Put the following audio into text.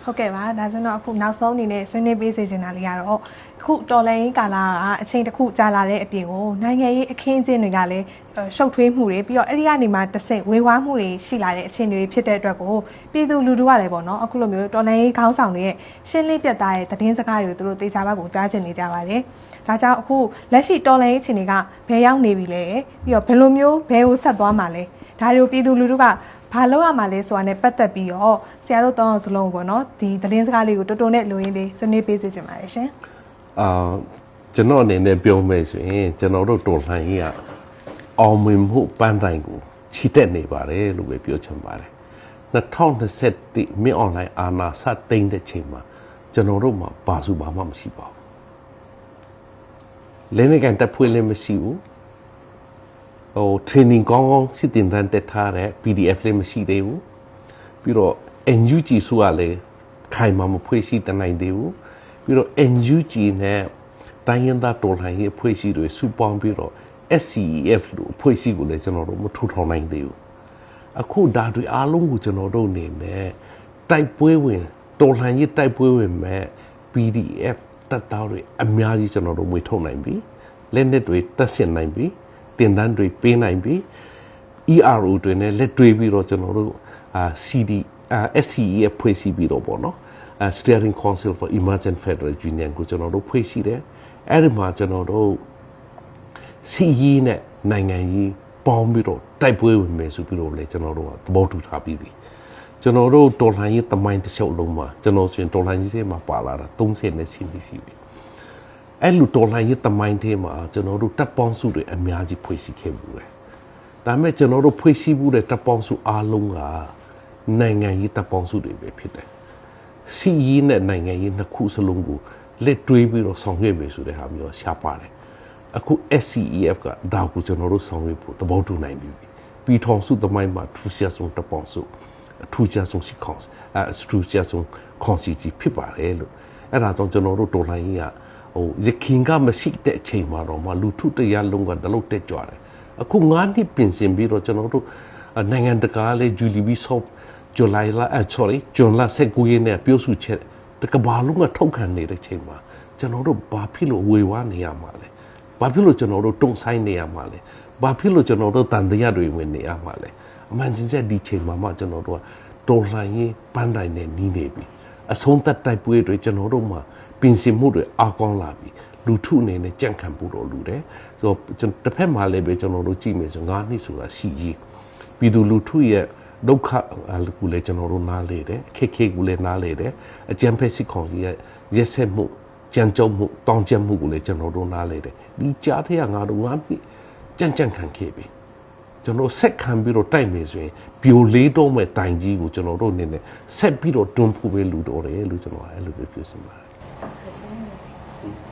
ဟုတ်ကဲ့ပါဒါဆိုတော့အခုနောက်ဆုံးအနေနဲ့ဆွေးနွေးပေးစေချင်တာလေးကတော့အခုတော်လိုင်းကာလာကအချိန်တစ်ခုကြာလာတဲ့အပြင်ကိုနိုင်ငံရေးအခင်းအကျင်းတွေကလည်းရှုပ်ထွေးမှုတွေပြီးတော့အဲ့ဒီကနေမှတစ်ဆင့်ဝေဝါးမှုတွေရှိလာတဲ့အခြေအနေတွေဖြစ်တဲ့အတွက်ကိုပြည်သူလူထုကလည်းပေါ့နော်အခုလိုမျိုးတော်လိုင်းခေါင်းဆောင်တွေရဲ့ရှင်းလင်းပြတ်သားတဲ့သတင်းစကားတွေကိုသူတို့တေချာဘက်ကိုကြားချင်နေကြပါတယ်ဒါကြောင့်အခုလက်ရှိတော်လိုင်းအခြေအနေကဘယ်ရောက်နေပြီလဲပြီးတော့ဘယ်လိုမျိုးဘယ်ကိုဆက်သွားမှာလဲဒါတွေကိုပြည်သူလူထုကဘာလို့ရမှာလဲဆိုတာနဲ့ပတ်သက်ပြီးတော့ဆရာတို့တောင်းအောင်စလုံးပေါ့နော်ဒီသတင်းစကားလေးကိုတော်တော်နဲ့လိုရင်းလေးဆွေးနွေးပေးစေချင်ပါတယ်ရှင်ကျွန်တော်အနေနဲ့ပြောမယ်ဆိုရင်ကျွန်တော်တို့တော်လှန်ရေးကအောင်မြင်မှုပန်းတိုင်ကိုချီတက်နေပါတယ်လို့ပဲပြောချင်ပါတယ်2021မြင့်အွန်လိုင်းအာဏာစသိမ်းတဲ့ချိန်မှာကျွန်တော်တို့မှာဘာစုဘာမှမရှိပါဘူးလင်းနေကန်တက်ဖွေးလည်းမရှိဘူးtraining ကောင်းကောင်းစစ်တင်တန်းတက်ထားတဲ့ PDF လည်းမရှိသေးဘူးပြီးတော့ NUG ဆိုတာလည်းခိုင်မာမဖွေးရှိတနိုင်သေးဘူးပြီးတော့ NUG နဲ့တိုင်းရင်းသားတော်လှန်ရေးဖွဲ့စည်းတွေစုပေါင်းပြီးတော့ SCEF လို့ဖွဲ့စည်းကိုလည်းကျွန်တော်တို့မထူထောင်နိုင်သေးဘူးအခုဒါတွေအားလုံးကိုကျွန်တော်တို့အနေနဲ့တိုက်ပွဲဝင်တော်လှန်ရေးတိုက်ပွဲဝင်မဲ့ PDF တပ်သားတွေအများကြီးကျွန်တော်တို့မွေထုတ်နိုင်ပြီလက်နက်တွေတပ်ဆင်နိုင်ပြီတင်တန်းတွေပေးနိုင်ပြီ ERO တွေနဲ့လက်တွဲပြီးတော့ကျွန်တော်တို့CD SCEF ဖွဲ့စည်းပြီးတော့ပေါ့နော်Steering Council for Emergent Federal Union ကိုကျွန်တော်တို့ဖွဲ့စည်းတယ်အဲ့ဒီမှာကျွန်တော်တို့စီရေးနဲ့နိုင်ငံရေးပေါင်းပြီးတော့တိုက်ပွဲဝင်မယ်ဆိုပြီးတော့လေကျွန်တော်တို့ကသဘောတူထားပြီးပြီကျွန်တော်တို့တော်လှန်ရေးတမိုင်းတစ်ချုပ်လုံးမှာကျွန်တော်ဆိုရင်တော်လှန်ရေးထဲမှာပါလာတာ30နဲ့ရှိပြီအဲ့လိုတော်လှန်ရေးတမိုင်းထဲမှာကျွန်တော်တို့တပ်ပေါင်းစုတွေအများကြီးဖွဲ့စည်းခဲ့မှုတယ်ဒါပေမဲ့ကျွန်တော်တို့ဖွဲ့စည်းမှုတဲ့တပ်ပေါင်းစုအားလုံးကနိုင်ငံရေးတပ်ပေါင်းစုတွေပဲဖြစ်တယ်စီရေးနဲ့နိုင်ငံရေးနှစ်ခုစလုံးကိုလက်တွဲပြီးတော့ဆောင်ရွက်မယ်ဆိုတဲ့ဟာမျိုးရှားပါတယ်အခု SCEF ကဒါကိုကျွန်တော်တို့ဆောင်ရွက်ဖို့သဘောတူနိုင်ပြီပြီးထောင်စုသမိုင်းမှာထူးခြားဆုံးတပ်ပေါင်းစုထူးခြားဆုံးစီကွန်ထူးခြားဆုံးကွန်စီဂျီဖြစ်ပါတယ်လို့အဲ့ဒါကြောင့်ကျွန်တော်တို့တော်လှန်ရေးကရခင်ကမရှိတဲ့အချိန်မှာတော့လူထုတရားလုံးကတလို့တက်ကြွတယ်အခု9နှစ်ပြင်ဆင်ပြီးတော့ကျွန်တော်တို့နိုင်ငံတကာလေဂျူလီဘီဆော့ဇူလိုင်လဂျွန်လ19ရက်နေ့ပြောစုချက်တကဘာလုံးကထုတ်ခံနေတဲ့ချိန်မှာကျွန်တော်တို့ဘာဖြစ်လို့ဝေဝါးနေရမှာလဲဘာဖြစ်လို့ကျွန်တော်တို့တုံဆိုင်နေရမှာလဲဘာဖြစ်လို့ကျွန်တော်တို့တန်တရားတွေဝင်နေရမှာလဲအမှန်စင်စစ်ဒီချိန်မှာမှကျွန်တော်တို့ကတော်လှန်ရေးပန်းတိုင်နဲ့နီးနေပြီအဆုံးသက်တိုက်ပွဲတွေကျွန်တော်တို့မှာပြင်ဆင်မှုတွေအားကောင်းလာပြီလူထုအနေနဲ့ကြံ့ခံဖို့တော့လူတယ်ဆိုတော့တစ်ဖက်မှာလည်းပဲကျွန်တော်တို့ကြည့်မယ်ဆို9နှစ်ဆိုတာရှိကြီးပြည်သူလူထုရဲ့ဒုက္ခကိုလည်းကျွန်တော်တို့နားလေတယ်ခက်ခဲကိုလည်းနားလေတယ်အကြံဖက်စစ်ကောင်ကြီးရဲ့ရက်ဆက်မှုကြံကြုံမှုတောင်းကျမှုကိုလည်းကျွန်တော်တို့နားလေတယ်ဒီကြားထဲကငါတို့9နှစ်ကြံ့ခံခဲ့ပြီကျွန်တော်ဆက်ခံပြီးတော့တိုက်မယ်ဆိုရင်ပြိုလေးတော့မဲ့တိုင်ကြီးကိုကျွန်တော်တို့အနေနဲ့ဆက်ပြီးတော့တွန်းဖို့ပဲလူတော်တယ်လို့ကျွန်တော်အဲ့လိုပဲပြောစင်ပါတယ်